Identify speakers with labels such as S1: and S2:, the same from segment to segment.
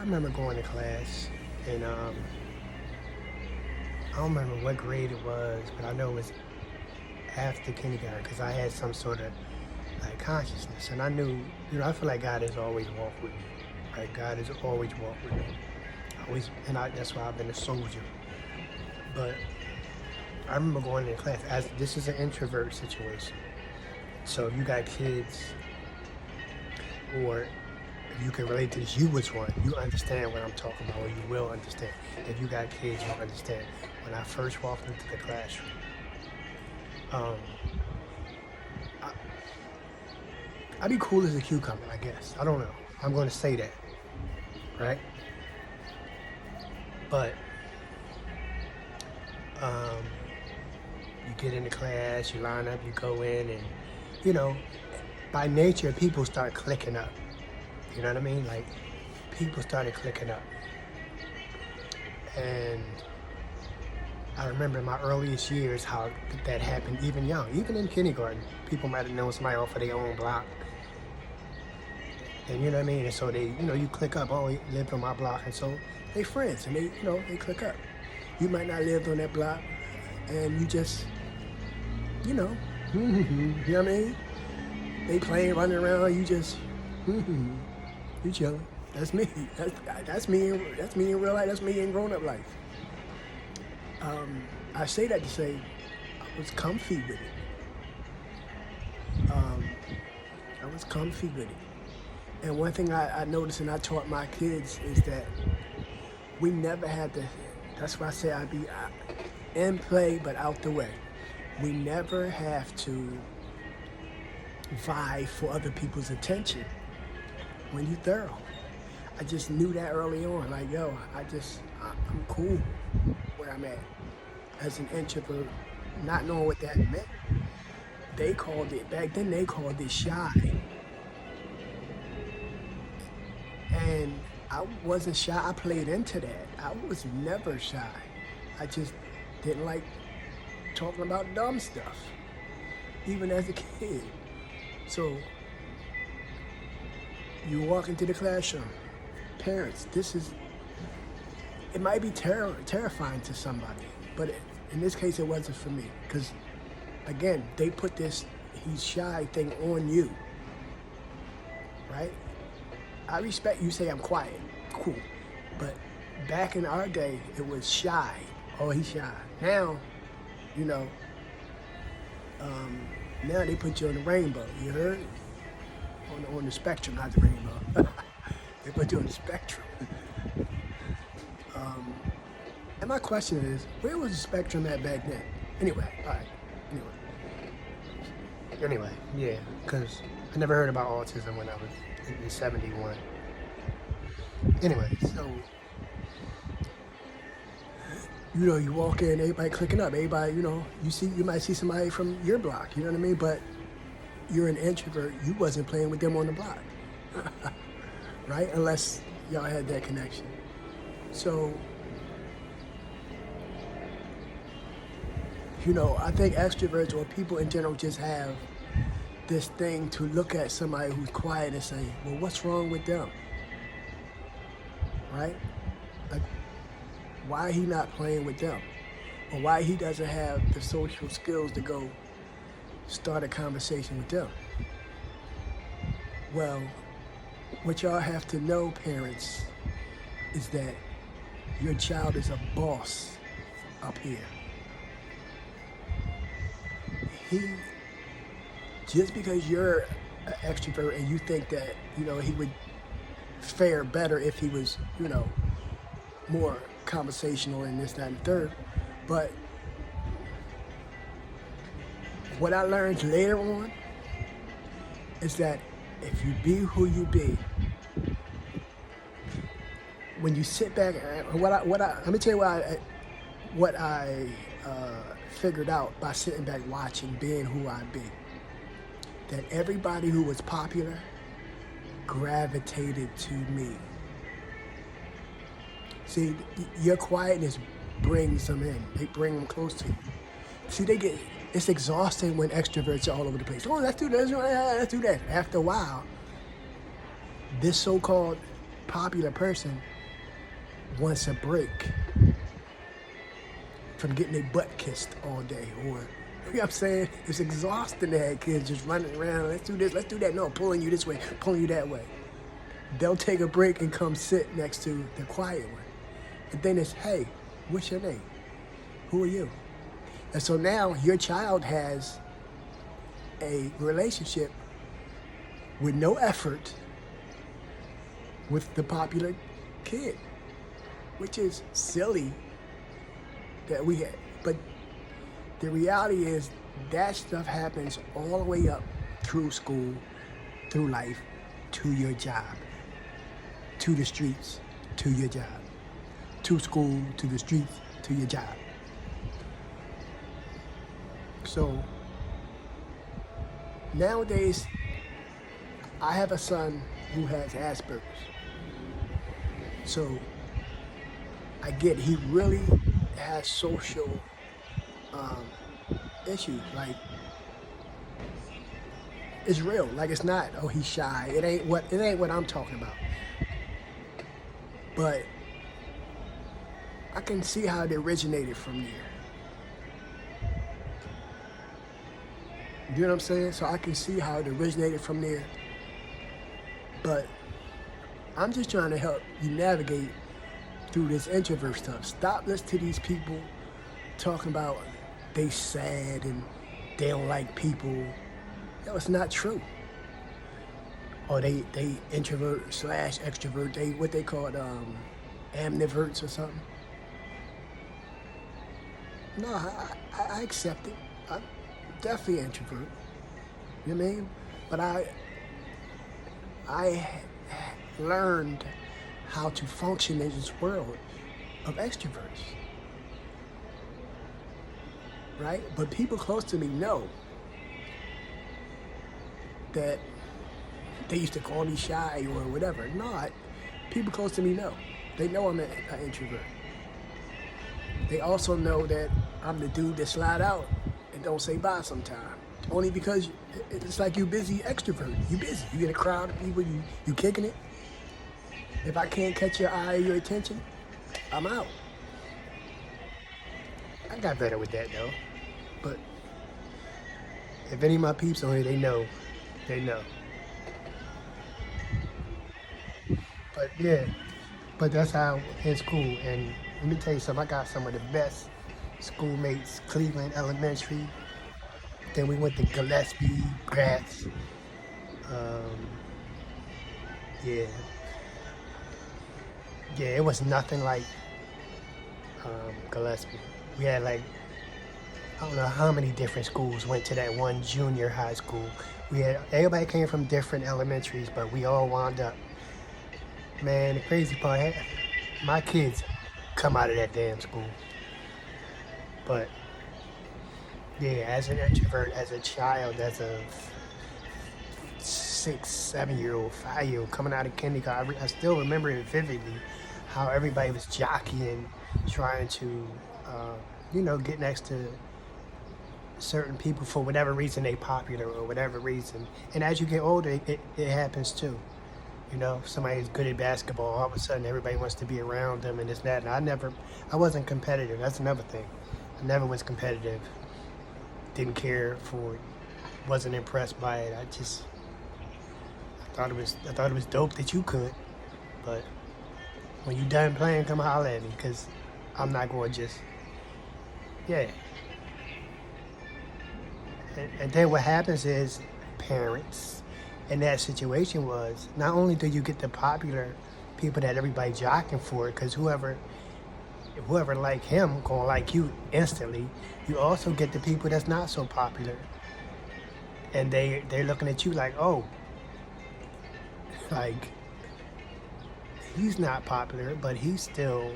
S1: remember going to class, and I don't remember what grade it was, but I know it was after kindergarten because I had some sort of like consciousness, and I knew, I feel like God has always walked with me. Right? God has always walked with me. That's why I've been a soldier. But I remember going to class as this is an introvert situation. So if you got kids, or if you can relate to this, you was one, you understand what I'm talking about, or you will understand. If you got kids, you'll understand. When I first walked into the classroom, um, I'd be cool as a cucumber, I guess. I don't know. I'm going to say that, right? But you get into class, you line up, you go in, and by nature, people start clicking up. You know what I mean? Like, people started clicking up. And I remember in my earliest years how that happened even young. Even in kindergarten, people might have known somebody off of their own block. And you know what I mean? And so they, you click up, oh, he lived on my block. And so they friends, and they click up. You might not live on that block, and you just, you know what I mean? They playing, running around, you just, you chilling. That's me. That's me. That's me in real life. That's me in grown-up life. I say that to say I was comfy with it. I was comfy with it. And one thing I noticed and I taught my kids is that we never had to, that's why I say I be in play but out the way. We never have to vie for other people's attention when you thorough. I just knew that early on, like, yo, I'm cool where I'm at. As an introvert, not knowing what that meant, back then they called it shy. And I wasn't shy, I played into that. I was never shy. I just didn't like talking about dumb stuff, even as a kid. So, you walk into the classroom, parents, it might be terrifying to somebody, but in this case it wasn't for me, because again, they put this he's shy thing on you, right? I respect you say I'm quiet, cool, but back in our day, it was shy. Oh, he's shy. Now, now they put you on the rainbow, you heard? On the spectrum, not the rainbow. They put you on the spectrum. And my question is, where was the spectrum at back then? Anyway, all right, Anyway, yeah, because I never heard about autism when I was in 71. Anyway, so, you walk in, everybody clicking up, everybody, you might see somebody from your block, you know what I mean? But you're an introvert, you wasn't playing with them on the block, right? Unless y'all had that connection. So, I think extroverts or people in general just have this thing to look at somebody who's quiet and say, well, what's wrong with them? Right? Like, why he not playing with them? Or why he doesn't have the social skills to go start a conversation with them? Well, what y'all have to know, parents, is that your child is a boss up here. Just because you're an extrovert and you think that, he would fare better if he was, more conversational and this, that, and third. But what I learned later on is that if you be who you be, when you sit back, let me tell you what I figured out by sitting back watching, being who I be. That everybody who was popular gravitated to me. See, your quietness brings them in. They bring them close to you. See, it's exhausting when extroverts are all over the place. Oh, let's do this, let's do that. After a while, this so-called popular person wants a break from getting their butt kissed all day, or, you know what I'm saying? It's exhausting to have kids just running around, let's do this, let's do that, no, pulling you this way, pulling you that way. They'll take a break and come sit next to the quiet one. And then it's, hey, what's your name? Who are you? And so now your child has a relationship with no effort with the popular kid, which is silly that we had. But the reality is that stuff happens all the way up through school, through life, to your job, to the streets, to your job, to school, to the streets, to your job. So nowadays, I have a son who has Asperger's. So I get he really has social issues. Like, it's real. Like, it's not, oh, he's shy. It ain't what I'm talking about. But I can see how it originated from there. You know what I'm saying? So I can see how it originated from there. But I'm just trying to help you navigate through this introvert stuff. Stop listening to these people talking about they sad and they don't like people. No, it's not true. Or they introvert / extrovert. They what they call it, ambiverts or something. No, I accept it. I'm definitely an introvert. You know what I mean? But I learned how to function in this world of extroverts, right? But people close to me know that they used to call me shy or whatever. No, people close to me know. They know I'm an introvert. They also know that I'm the dude that slide out and don't say bye sometimes. Only because it's like you busy extrovert. You busy. You get a crowd of people, you kicking it. If I can't catch your eye or your attention, I'm out. I got better with that though. But if any of my peeps on here, they know. They know. But yeah, but that's how in school. And let me tell you something, I got some of the best schoolmates, Cleveland Elementary. Then we went to Gillespie, Gratz. Yeah. Yeah, it was nothing like Gillespie. We had like, I don't know how many different schools went to that one junior high school. Everybody came from different elementaries, but we all wound up. Man, the crazy part, my kids come out of that damn school. But yeah, as an introvert, as a child, as a 6, 7-year-old, 5-year-old coming out of kindergarten, I still remember it vividly, how everybody was jockeying, trying to, get next to certain people for whatever reason they popular or whatever reason. And as you get older, it happens too. You know, somebody's good at basketball, all of a sudden everybody wants to be around them and this, that. And I wasn't competitive. That's another thing. I never was competitive. Didn't care for it. Wasn't impressed by it. I thought it was dope that you could. But when you done playing, come holler at me, because I'm not going to just, yeah. And then what happens is parents in that situation was, not only do you get the popular people that everybody jocking for, because whoever like him gonna like you instantly, you also get the people that's not so popular, and they're looking at you like, oh, like he's not popular, but he's still,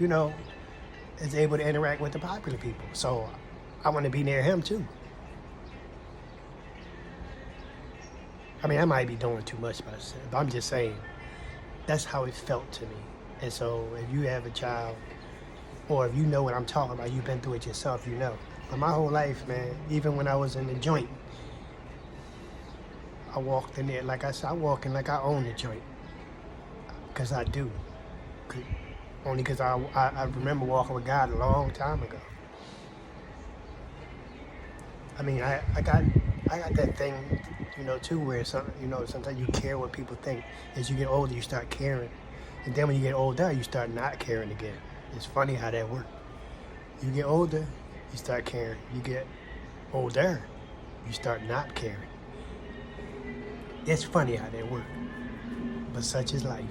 S1: is able to interact with the popular people, so I want to be near him too. I mean, I might be doing too much, but I'm just saying, that's how it felt to me. And so if you have a child, or if you know what I'm talking about, you've been through it yourself, you know. But my whole life, man, even when I was in the joint, I walked in there, like I said, I walk in like I own the joint, because I do. Only because I remember walking with God a long time ago. I mean, I got that thing, too, where sometimes you care what people think. As you get older, you start caring, and then when you get older, you start not caring again. It's funny how that works. You get older, you start caring. You get older, you start not caring. It's funny how that works, but such is life.